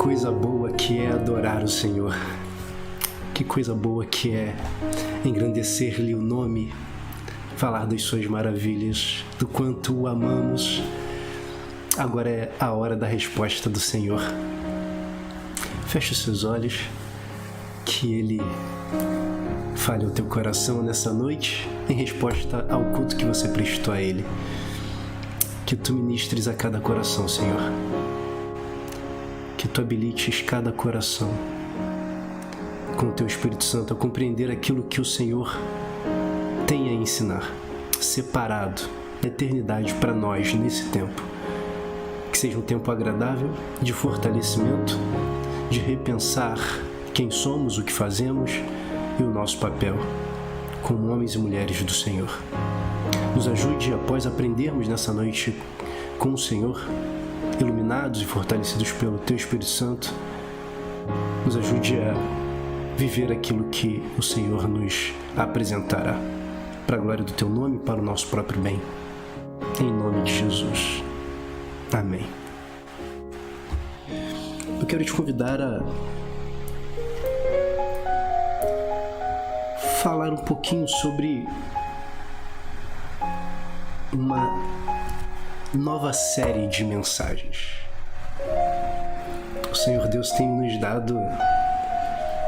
coisa boa que é adorar o Senhor. Que coisa boa que é engrandecer-lhe o nome, falar das suas maravilhas, do quanto o amamos. Agora é a hora da resposta do Senhor. Feche os seus olhos, que Ele fale ao teu coração nessa noite em resposta ao culto que você prestou a Ele. Que Tu ministres a cada coração, Senhor. Que Tu habilites cada coração com o Teu Espírito Santo a compreender aquilo que o Senhor tem a ensinar, separado da eternidade para nós nesse tempo. Que seja um tempo agradável, de fortalecimento, de repensar quem somos, o que fazemos e o nosso papel como homens e mulheres do Senhor. Nos ajude, após aprendermos nessa noite com o Senhor, iluminados e fortalecidos pelo Teu Espírito Santo, nos ajude a viver aquilo que o Senhor nos apresentará, para a glória do Teu nome e para o nosso próprio bem. Em nome de Jesus. Amém. Eu quero te convidar a falar um pouquinho sobre uma nova série de mensagens. O Senhor Deus tem nos dado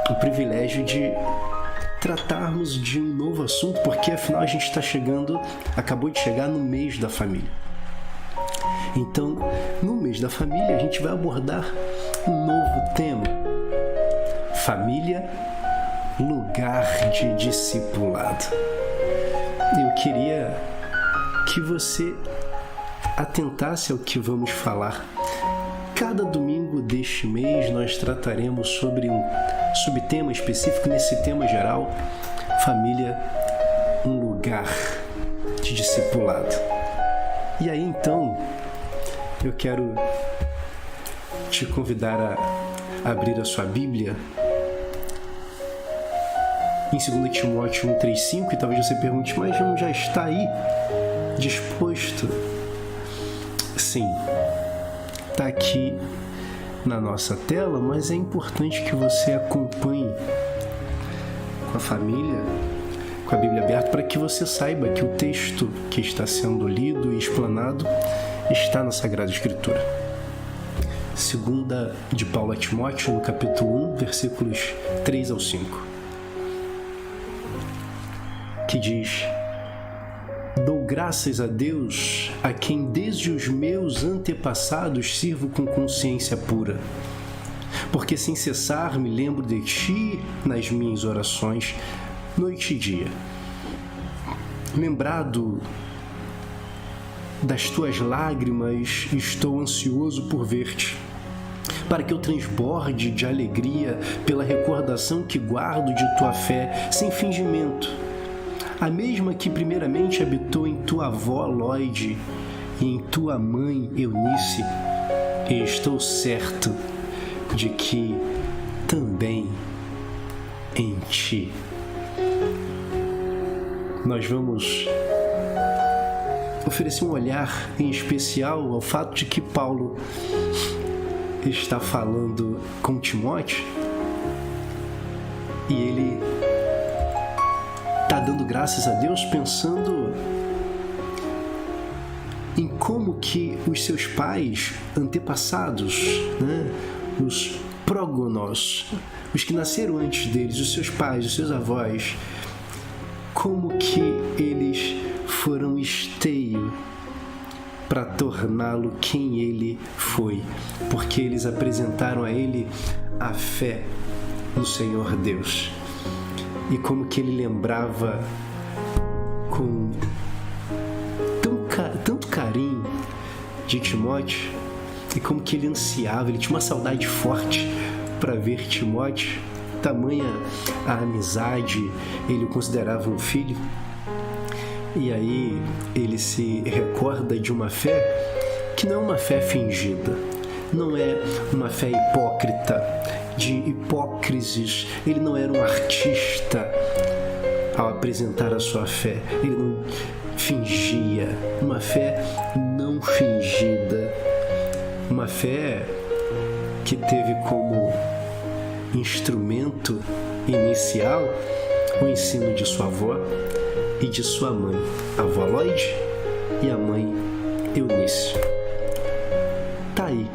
o privilégio de tratarmos de um novo assunto, porque afinal a gente acabou de chegar no mês da família. Então, no mês da família, a gente vai abordar um novo tema: família, lugar de discipulado. Eu queria que você atentasse ao que vamos falar. Cada domingo deste mês nós trataremos sobre um subtema específico. Nesse tema geral, família, um lugar de discipulado. E aí então, eu quero te convidar a abrir a sua Bíblia em 2 Timóteo 1:3-5, e talvez você pergunte, mas não já está aí disposto? Sim, está aqui na nossa tela, mas é importante que você acompanhe com a família, com a Bíblia aberta, para que você saiba que o texto que está sendo lido e explanado está na Sagrada Escritura. Segunda de Paulo a Timóteo, no capítulo 1, versículos 3-5, que diz: dou graças a Deus, a quem desde os meus antepassados sirvo com consciência pura, porque sem cessar me lembro de ti nas minhas orações, noite e dia. Lembrado das tuas lágrimas, estou ansioso por ver-te, para que eu transborde de alegria pela recordação que guardo de tua fé sem fingimento, a mesma que primeiramente habitou em tua avó Lóide e em tua mãe Eunice, e estou certo de que também em ti. Nós vamos oferecer um olhar em especial ao fato de que Paulo está falando com Timóteo e ele está dando graças a Deus pensando em como que os seus pais antepassados, os prógonos, os que nasceram antes deles, os seus pais, os seus avós, como que eles foram esteio para torná-lo quem ele foi, porque eles apresentaram a ele a fé no Senhor Deus. E como que ele lembrava com tanto carinho de Timóteo, e como que ele ansiava, ele tinha uma saudade forte para ver Timóteo, tamanha a amizade, ele o considerava um filho. E aí ele se recorda de uma fé que não é uma fé fingida, não é uma fé hipócrita, de hipócrises. Ele não era um artista ao apresentar a sua fé, ele não fingia, uma fé não fingida, uma fé que teve como instrumento inicial o ensino de sua avó e de sua mãe, a avó Lloyd e a mãe Eunice. Tá aí.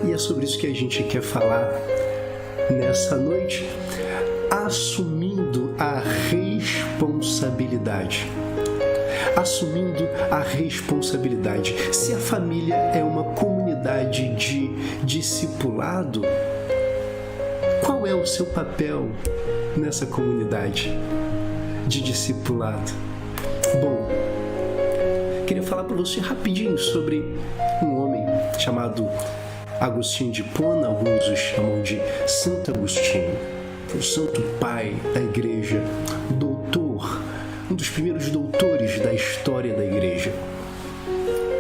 E é sobre isso que a gente quer falar nessa noite, assumindo a responsabilidade. Assumindo a responsabilidade. Se a família é uma comunidade de discipulado, qual é o seu papel nessa comunidade de discipulado? Bom, queria falar para você rapidinho sobre um homem chamado Agostinho de Hipona. Alguns o chamam de Santo Agostinho, o santo pai da igreja, doutor, um dos primeiros doutores da história da igreja.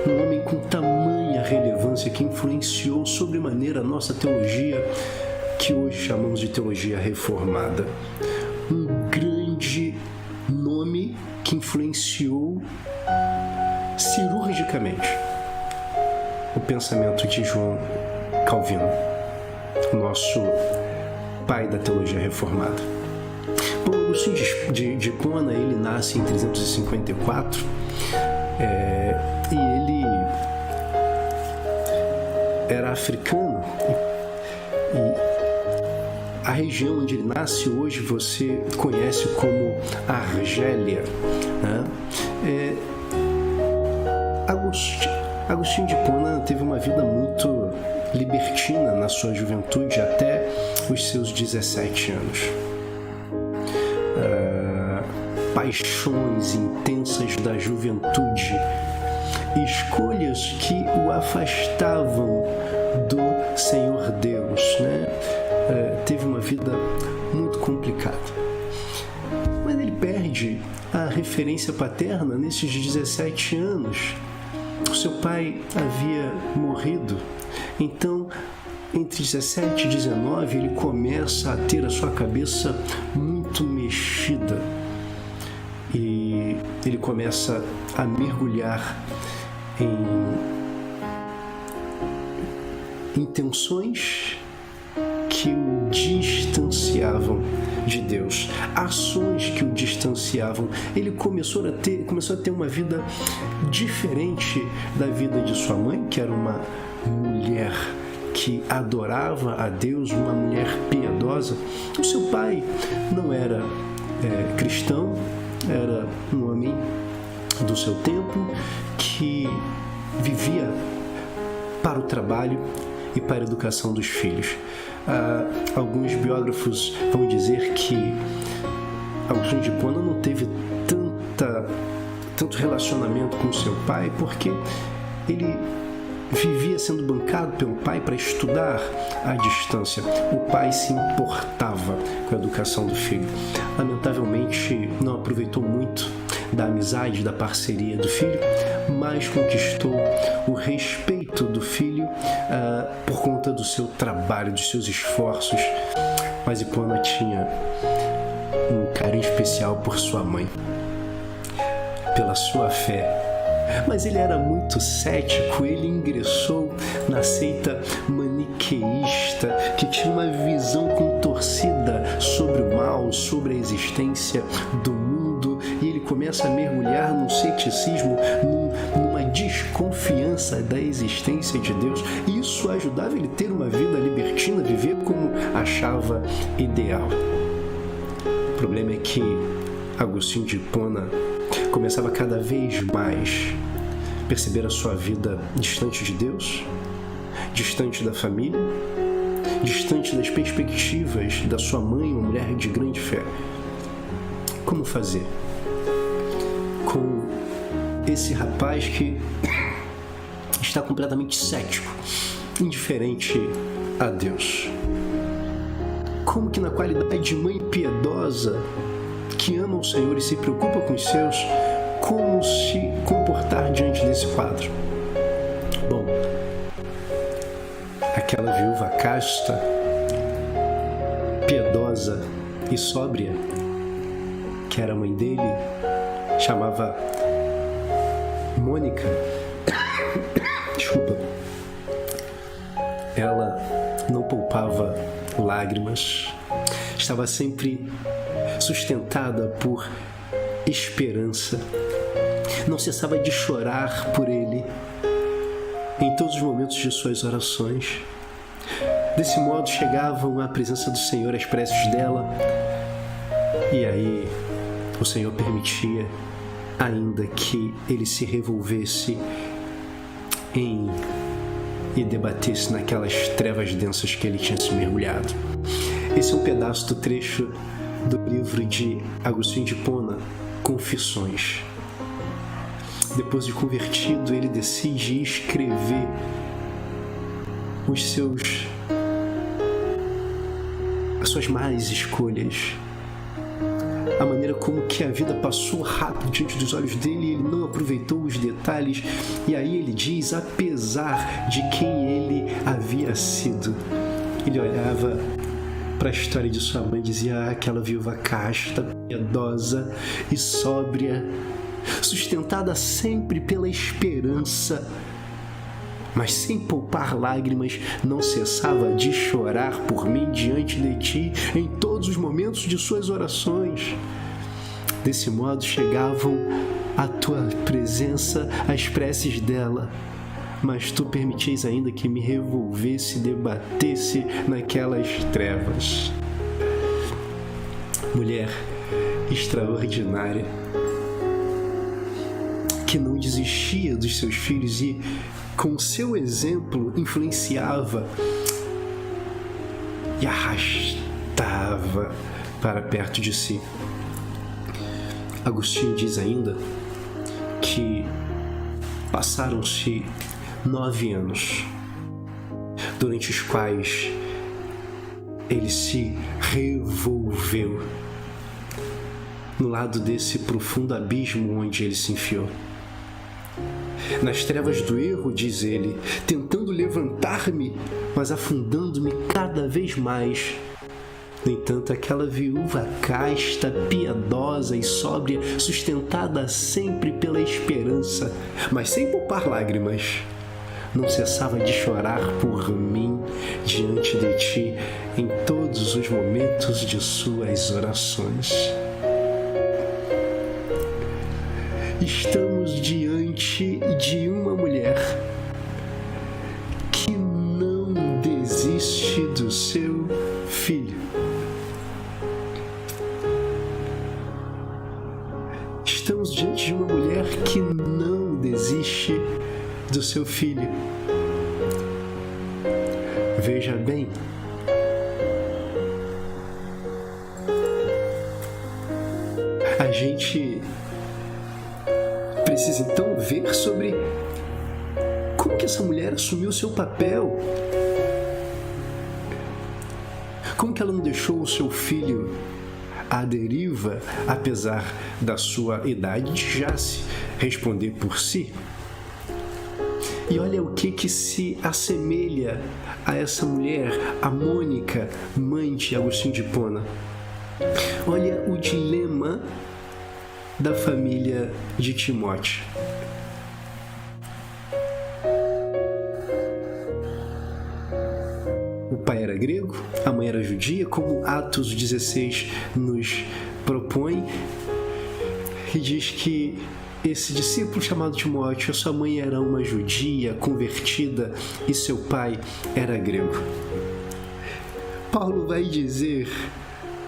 Um homem com tamanha relevância que influenciou sobremaneira a nossa teologia, que hoje chamamos de teologia reformada. Um grande nome que influenciou cirurgicamente o pensamento de João Calvino, nosso pai da teologia reformada. Bom, Agostinho de Hipona, ele nasce em 354 e ele era africano, e a região onde ele nasce hoje você conhece como Argélia, né? Agostinho de Hipona teve uma vida muito libertina na sua juventude até os seus 17 anos. Paixões intensas da juventude, escolhas que o afastavam do Senhor Deus, né? Teve uma vida muito complicada. Mas ele perde a referência paterna nesses 17 anos. O seu pai havia morrido. Então, entre 17 e 19, ele começa a ter a sua cabeça muito mexida. E ele começa a mergulhar em intenções que o distanciavam de Deus, ações que o distanciavam. Ele começou a ter uma vida diferente da vida de sua mãe, que era uma mulher que adorava a Deus, uma mulher piedosa. O seu pai não era cristão, era um homem do seu tempo que vivia para o trabalho e para a educação dos filhos. Alguns biógrafos vão dizer que Agostinho de Hipona não teve tanto relacionamento com seu pai, porque ele vivia sendo bancado pelo pai para estudar à distância. O pai se importava com a educação do filho. Lamentavelmente, não aproveitou muito da amizade, da parceria do filho, mas conquistou o respeito do filho por conta do seu trabalho, dos seus esforços. Mas Hipona tinha um carinho especial por sua mãe, pela sua fé. Mas ele era muito cético, ele ingressou na seita maniqueísta, que tinha uma visão contorcida sobre o mal, sobre a existência do mundo, e ele começa a mergulhar num ceticismo, numa desconfiança da existência de Deus, e isso ajudava ele a ter uma vida libertina, viver como achava ideal. O problema é que Agostinho de Hipona começava cada vez mais a perceber a sua vida distante de Deus, distante da família, distante das perspectivas da sua mãe, uma mulher de grande fé. Como fazer com esse rapaz que está completamente cético, indiferente a Deus? Como que na qualidade de mãe piedosa, que ama o Senhor e se preocupa com os seus, como se comportar diante desse quadro? Bom, aquela viúva casta, piedosa e sóbria, que era a mãe dele, chamava Mônica. Desculpa. lágrimas. Estava sempre sustentada por esperança. Não cessava de chorar por ele em todos os momentos de suas orações. Desse modo chegavam à presença do Senhor as preces dela, e aí o Senhor permitia ainda que ele se revolvesse e debatesse naquelas trevas densas que ele tinha se mergulhado. Esse é um pedaço do trecho do livro de Agostinho de Hipona, Confissões. Depois de convertido, ele decide escrever as suas más escolhas, a maneira como que a vida passou rápido diante dos olhos dele e ele não aproveitou os detalhes. E aí ele diz, apesar de quem ele havia sido, ele olhava para a história de sua mãe e dizia, aquela viúva casta, piedosa e sóbria, sustentada sempre pela esperança, mas sem poupar lágrimas, não cessava de chorar por mim diante de ti em todos os momentos de suas orações. Desse modo chegavam à tua presença as preces dela, mas tu permitis ainda que me revolvesse e debatesse naquelas trevas. Mulher extraordinária, que não desistia dos seus filhos e com seu exemplo influenciava e arrastava para perto de si. Agostinho diz ainda que passaram-se 9 anos, durante os quais ele se revolveu no lado desse profundo abismo onde ele se enfiou. Nas trevas do erro, diz ele, tentando levantar-me, mas afundando-me cada vez mais. No entanto, aquela viúva casta, piedosa e sóbria, sustentada sempre pela esperança, mas sem poupar lágrimas, não cessava de chorar por mim diante de ti em todos os momentos de suas orações. Estamos diante de uma mulher que não desiste do seu filho. Estamos diante de uma mulher que não desiste do seu filho. Veja bem, a gente precisa então ver sobre como que essa mulher assumiu o seu papel. Como que ela não deixou o seu filho à deriva, apesar da sua idade de já se responder por si. E olha o que se assemelha a essa mulher, a Mônica, mãe de Agostinho de Hipona. Olha o dilema da família de Timóteo. O pai era grego, a mãe era judia, como Atos 16 nos propõe, e diz que esse discípulo chamado Timóteo, a sua mãe era uma judia convertida e seu pai era grego. Paulo vai dizer,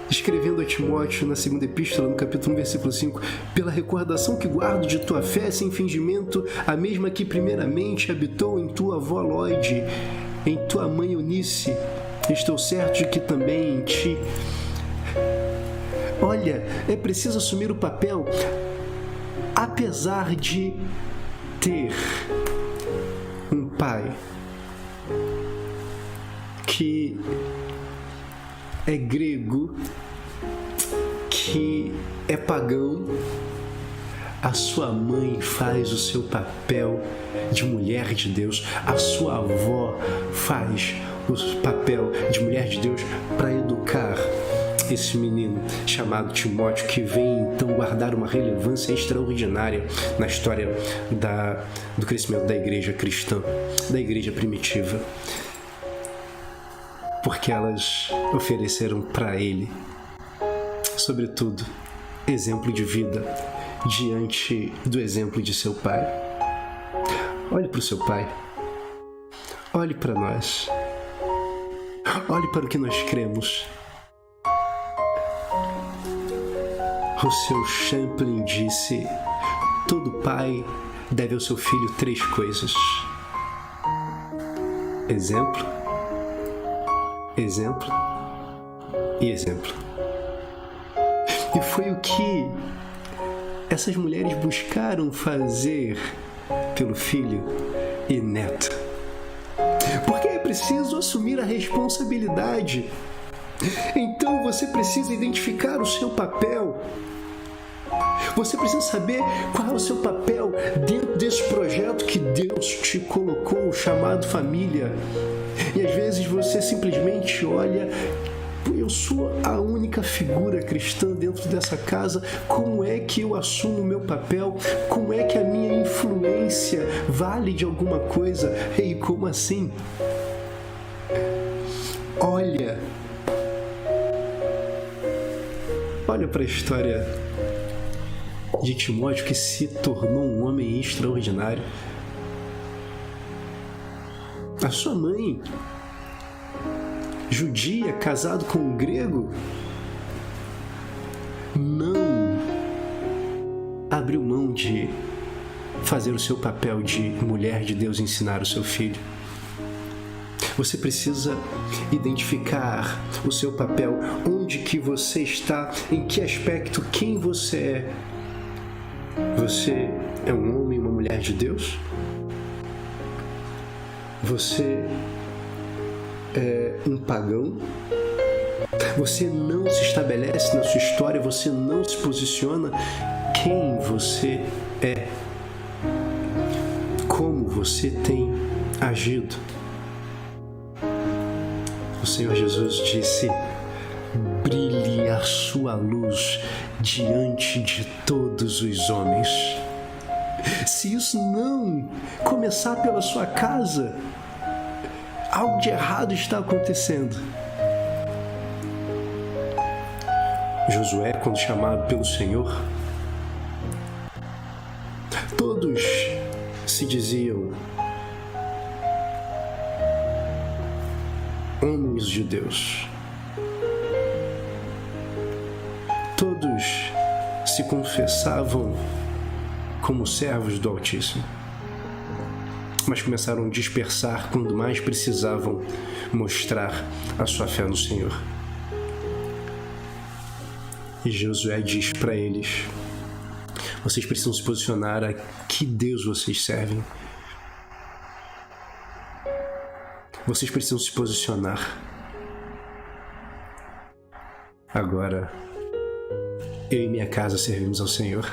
escrevendo a Timóteo na segunda epístola, no capítulo 1, versículo 5, pela recordação que guardo de tua fé sem fingimento, a mesma que primeiramente habitou em tua avó Lóide, em tua mãe Eunice, estou certo de que também em ti. Olha, é preciso assumir o papel, apesar de ter um pai que é grego, que é pagão, a sua mãe faz o seu papel de mulher de Deus, a sua avó faz o papel de mulher de Deus para educar esse menino chamado Timóteo, que vem então guardar uma relevância extraordinária na história do crescimento da igreja cristã, da igreja primitiva. porque elas ofereceram para ele, sobretudo, exemplo de vida diante do exemplo de seu pai. Olhe para o seu pai, olhe para nós, olhe para o que nós cremos. O seu Champlin disse: todo pai deve ao seu filho 3 coisas: exemplo, exemplo e exemplo. E foi o que essas mulheres buscaram fazer pelo filho e neto. Porque é preciso assumir a responsabilidade. Então você precisa identificar o seu papel. Você precisa saber qual é o seu papel dentro desse projeto que Deus te colocou, chamado família. E às vezes você simplesmente olha: eu sou a única figura cristã dentro dessa casa, como é que eu assumo o meu papel? Como é que a minha influência vale de alguma coisa? Ei, como assim? Olha para a história de Timóteo, que se tornou um homem extraordinário. A sua mãe, judia, casado com um grego, não abriu mão de fazer o seu papel de mulher de Deus, ensinar o seu filho. Você precisa identificar o seu papel, onde que você está, em que aspecto, quem você é. Você é um homem e uma mulher de Deus? Você é um pagão? Você não se estabelece na sua história, você não se posiciona. Quem você é? Como você tem agido? O Senhor Jesus disse: brilhe a sua luz diante de todos os homens. Se isso não começar pela sua casa, algo de errado está acontecendo. Josué, quando chamado pelo Senhor, todos se diziam homens de Deus. Todos se confessavam como servos do Altíssimo, mas começaram a dispersar quando mais precisavam mostrar a sua fé no Senhor. E Josué diz para eles: vocês precisam se posicionar a que Deus vocês servem. Vocês precisam se posicionar. Agora, eu e minha casa servimos ao Senhor.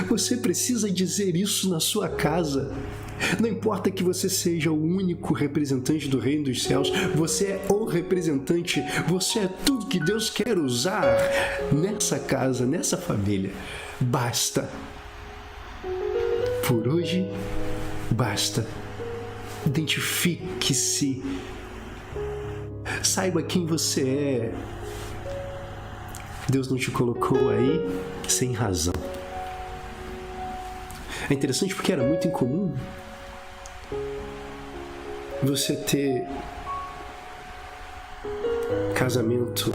Você precisa dizer isso na sua casa. Não importa que você seja o único representante do reino dos céus, você é o representante, você é tudo que Deus quer usar nessa casa, nessa família. Basta. Por hoje, basta. Identifique-se. Saiba quem você é. Deus não te colocou aí sem razão. É interessante porque era muito incomum você ter casamento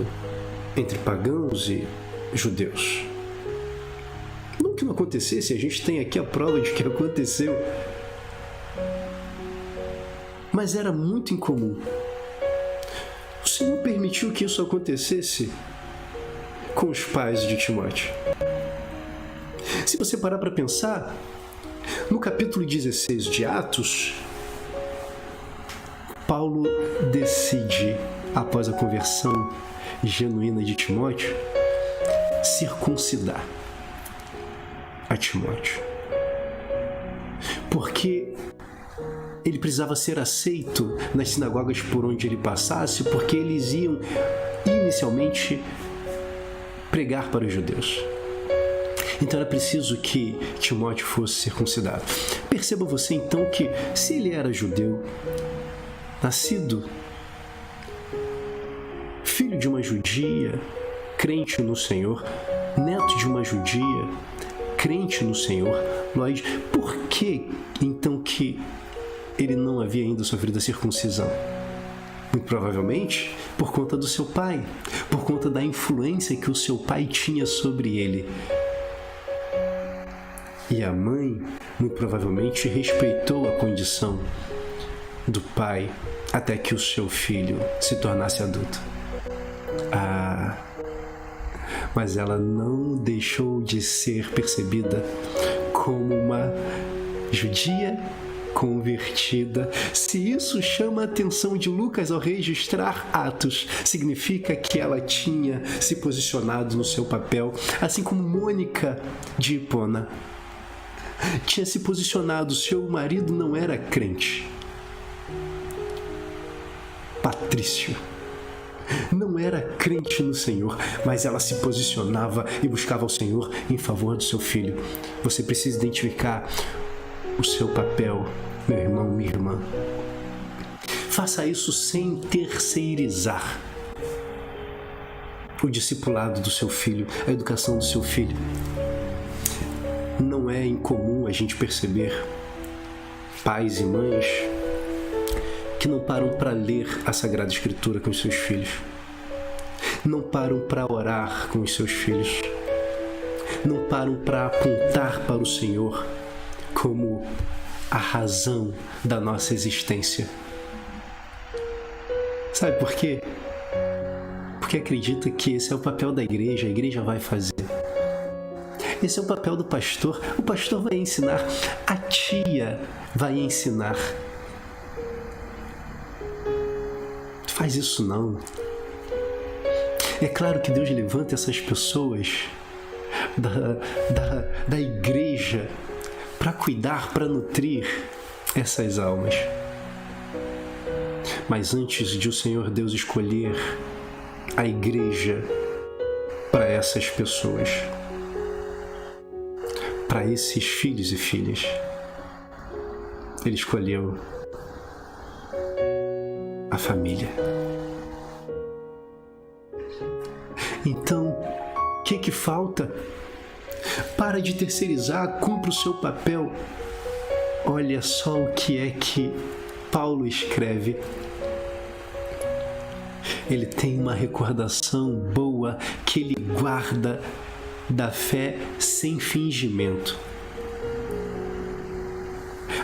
entre pagãos e judeus. Não que não acontecesse, a gente tem aqui a prova de que aconteceu. Mas era muito incomum. O Senhor permitiu que isso acontecesse com os pais de Timóteo. Se você parar para pensar, no capítulo 16 de Atos, Paulo decide, após a conversão genuína de Timóteo, circuncidar a Timóteo. Porque ele precisava ser aceito nas sinagogas por onde ele passasse, porque eles iam inicialmente pregar para os judeus. Então era preciso que Timóteo fosse circuncidado. Perceba você então que, se ele era judeu, nascido filho de uma judia, crente no Senhor, neto de uma judia, crente no Senhor, Lloyd, por que então que ele não havia ainda sofrido a circuncisão? Muito provavelmente por conta do seu pai, por conta da influência que o seu pai tinha sobre ele. E a mãe, muito provavelmente, respeitou a condição do pai até que o seu filho se tornasse adulto. Mas ela não deixou de ser percebida como uma judia convertida. Se isso chama a atenção de Lucas ao registrar Atos, significa que ela tinha se posicionado no seu papel, assim como Mônica de Hipona tinha se posicionado. Seu marido não era crente. Patrício não era crente no Senhor, mas ela se posicionava e buscava o Senhor em favor do seu filho. Você precisa identificar o seu papel, meu irmão, minha irmã. Faça isso sem terceirizar o discipulado do seu filho, a educação do seu filho. Não é incomum a gente perceber pais e mães que não param para ler a Sagrada Escritura com os seus filhos, não param para orar com os seus filhos, não param para apontar para o Senhor como a razão da nossa existência. Sabe por quê? Porque acredita que esse é o papel da igreja, a igreja vai fazer. Esse é o papel do pastor, o pastor vai ensinar, a tia vai ensinar. Faz isso não. É claro que Deus levanta essas pessoas da igreja para cuidar, para nutrir essas almas. Mas antes de o Senhor Deus escolher a igreja para essas pessoas, para esses filhos e filhas, Ele escolheu a família. Então, o que falta? Para de terceirizar, cumpra o seu papel. Olha só o que é que Paulo escreve. Ele tem uma recordação boa que ele guarda da fé sem fingimento.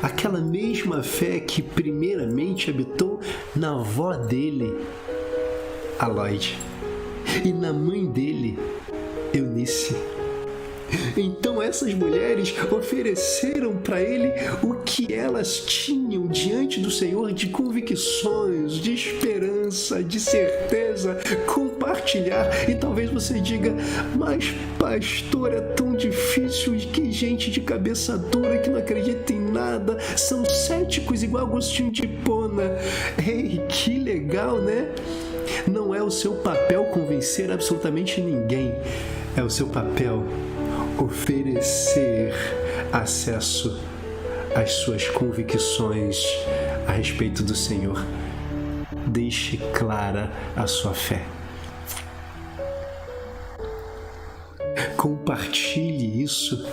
Aquela mesma fé que primeiramente habitou na avó dele, a Lloyd, e na mãe dele, Eunice. Então essas mulheres ofereceram para ele o que elas tinham diante do Senhor de convicções, de esperança, de certeza, compartilhar. E talvez você diga, mas pastor, é tão difícil, que gente de cabeça dura que não acredita em nada, são céticos igual Agostinho de Hipona. Ei, que legal, né? Não é o seu papel convencer absolutamente ninguém, é o seu papel oferecer acesso às suas convicções a respeito do Senhor. Deixe clara a sua fé. Compartilhe isso.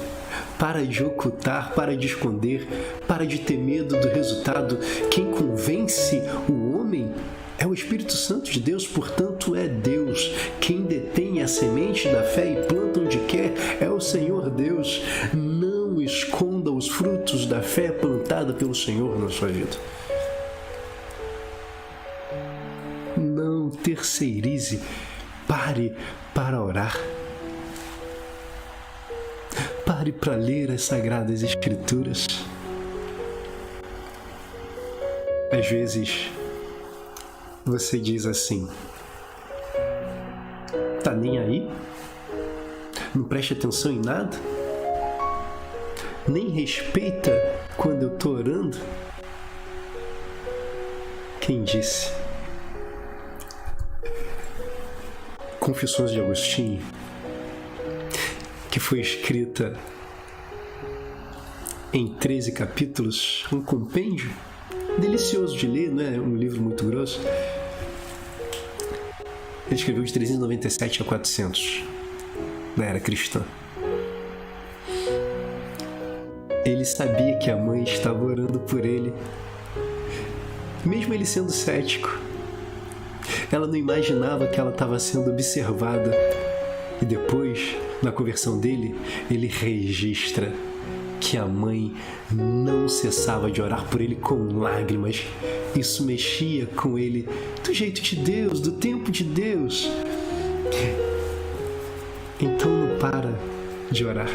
Para de ocultar, para de esconder, para de ter medo do resultado. Quem convence o homem é o Espírito Santo de Deus, portanto é Deus. Quem detém a semente da fé e planta onde quer é o Senhor Deus. Não esconda os frutos da fé plantada pelo Senhor na sua vida. Não terceirize. Pare para orar. Pare para ler as Sagradas Escrituras. Às vezes você diz assim, tá nem aí? Não preste atenção em nada? Nem respeita quando eu tô orando? Quem disse? Confissões de Agostinho, que foi escrita em 13 capítulos, um compêndio delicioso de ler, não é um livro muito grosso. Ele escreveu de 397 a 400 na era cristã. Ele sabia que a mãe estava orando por ele, mesmo ele sendo cético. Ela não imaginava que ela estava sendo observada. E depois, na conversão dele, ele registra que a mãe não cessava de orar por ele com lágrimas. Isso mexia com ele do jeito de Deus, do tempo de Deus. Então não para de orar.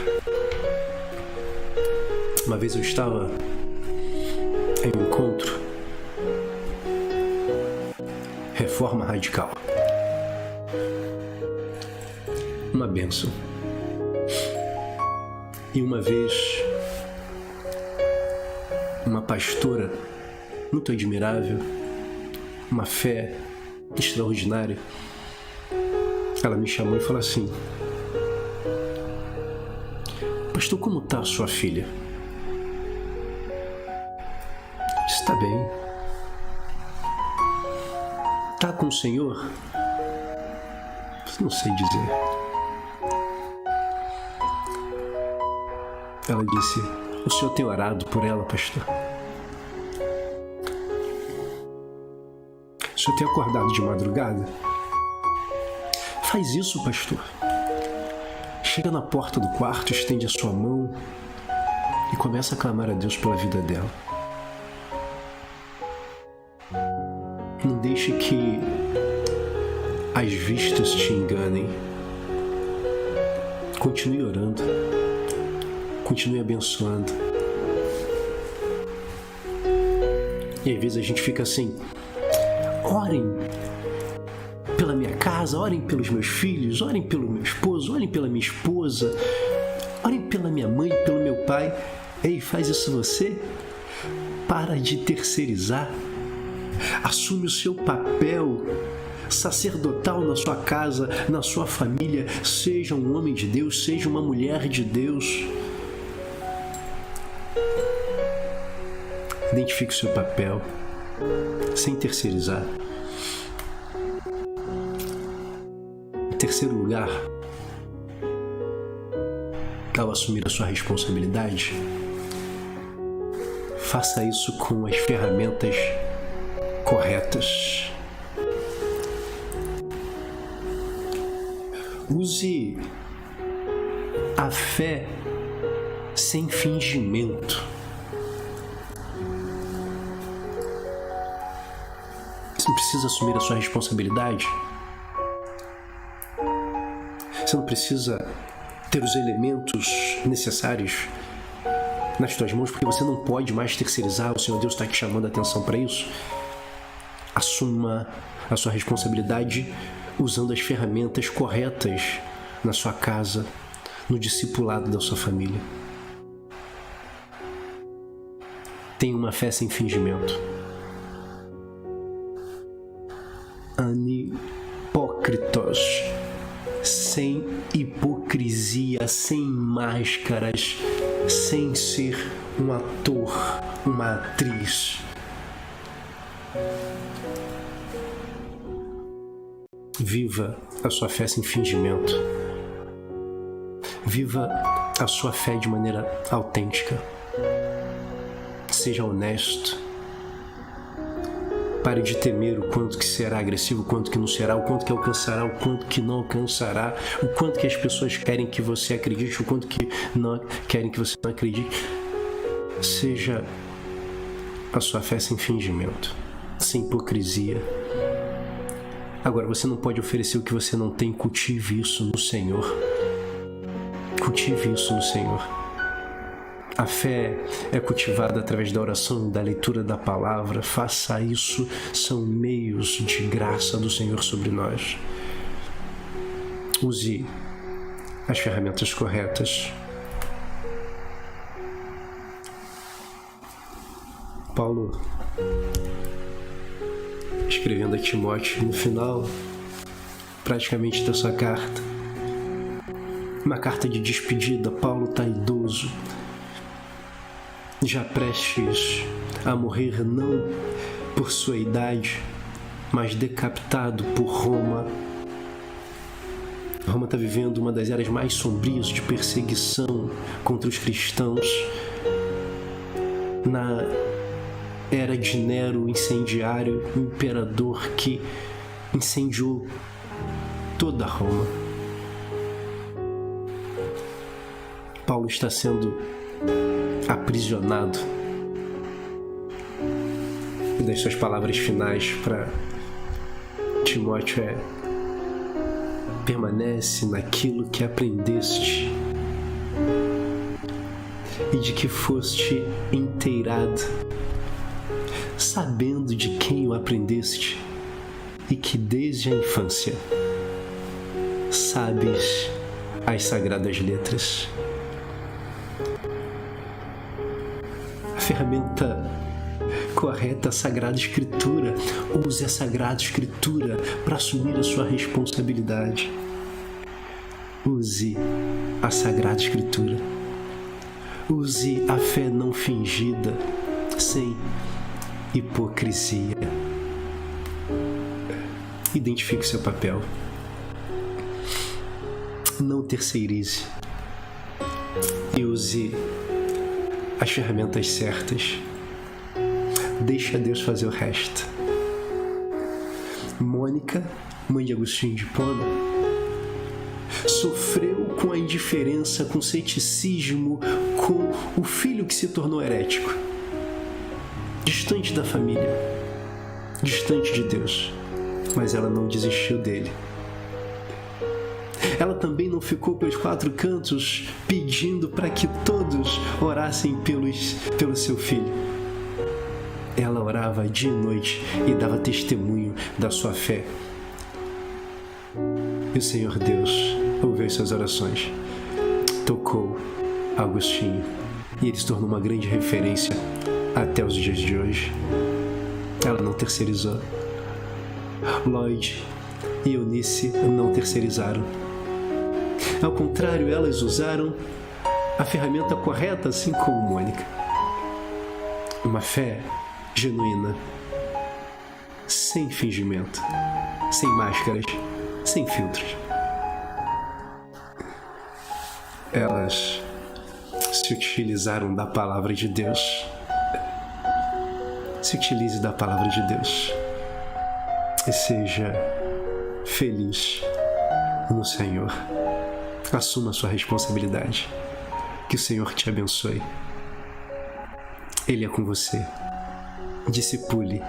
Uma vez eu estava em um encontro, Reforma Radical. Uma bênção. E uma vez, uma pastora muito admirável, uma fé extraordinária, ela me chamou e falou assim: pastor, como está a sua filha? Está bem. Está com o Senhor? Não sei dizer. Ela disse: o senhor tem orado por ela, pastor? O senhor tem acordado de madrugada? Faz isso, pastor. Chega na porta do quarto, estende a sua mão e começa a clamar a Deus pela vida dela. Não deixe que as vistas te enganem. Continue orando. Continue abençoando. E às vezes a gente fica assim: orem pela minha casa, orem pelos meus filhos, orem pelo meu esposo, orem pela minha esposa, orem pela minha mãe, pelo meu pai. Ei, faz isso você? Para de terceirizar. Assume o seu papel sacerdotal na sua casa, na sua família. Seja um homem de Deus, seja uma mulher de Deus. Identifique o seu papel, sem terceirizar. Em terceiro lugar, ao assumir a sua responsabilidade, faça isso com as ferramentas corretas. Use a fé sem fingimento. Você não precisa assumir a sua responsabilidade. Você não precisa ter os elementos necessários nas suas mãos, porque você não pode mais terceirizar. O Senhor Deus está te chamando a atenção para isso. Assuma a sua responsabilidade usando as ferramentas corretas na sua casa, no discipulado da sua família. Tenha uma fé sem fingimento. Anipócritos, sem hipocrisia, sem máscaras, sem ser um ator, uma atriz. Viva a sua fé sem fingimento. Viva a sua fé de maneira autêntica. Seja honesto. Pare de temer o quanto que será agressivo, o quanto que não será, o quanto que alcançará, o quanto que não alcançará, o quanto que as pessoas querem que você acredite, o quanto que não querem que você não acredite. Seja a sua fé sem fingimento, sem hipocrisia. Agora, você não pode oferecer o que você não tem. Cultive isso no Senhor. Cultive isso no Senhor. A fé é cultivada através da oração, da leitura da palavra. Faça isso. São meios de graça do Senhor sobre nós. Use as ferramentas corretas. Paulo, escrevendo a Timóteo, no final praticamente da sua carta, uma carta de despedida. Paulo está idoso, já prestes a morrer, não por sua idade, mas decapitado por Roma, Roma está vivendo uma das eras mais sombrias de perseguição contra os cristãos. Na era de Nero, incendiário, o imperador que incendiou toda Roma. Paulo está sendo aprisionado. E das suas palavras finais para Timóteo é: permanece naquilo que aprendeste e de que foste inteirado, sabendo de quem o aprendeste e que desde a infância sabes as sagradas letras. A ferramenta correta, a Sagrada Escritura. Use a Sagrada Escritura para assumir a sua responsabilidade. Use a Sagrada Escritura. Use a fé não fingida, sem hipocrisia. Identifique seu papel. Não terceirize. E use as ferramentas certas. Deixa Deus fazer o resto. Mônica, mãe de Agostinho de Hipona, sofreu com a indiferença, com o ceticismo, com o filho que se tornou herético, distante da família, distante de Deus, mas ela não desistiu dele. Ela também não ficou pelos quatro cantos pedindo para que todos orassem pelo seu filho. Ela orava dia e noite e dava testemunho da sua fé. E o Senhor Deus ouviu suas orações, tocou Agostinho e ele se tornou uma grande referência até os dias de hoje. Ela não terceirizou. Lloyd e Eunice não terceirizaram. Ao contrário, elas usaram a ferramenta correta, assim como Mônica. Uma fé genuína, sem fingimento, sem máscaras, sem filtros. Elas se utilizaram da palavra de Deus. Se utilize da palavra de Deus e seja feliz no Senhor. Assuma a sua responsabilidade. Que o Senhor te abençoe. Ele é com você. Discipule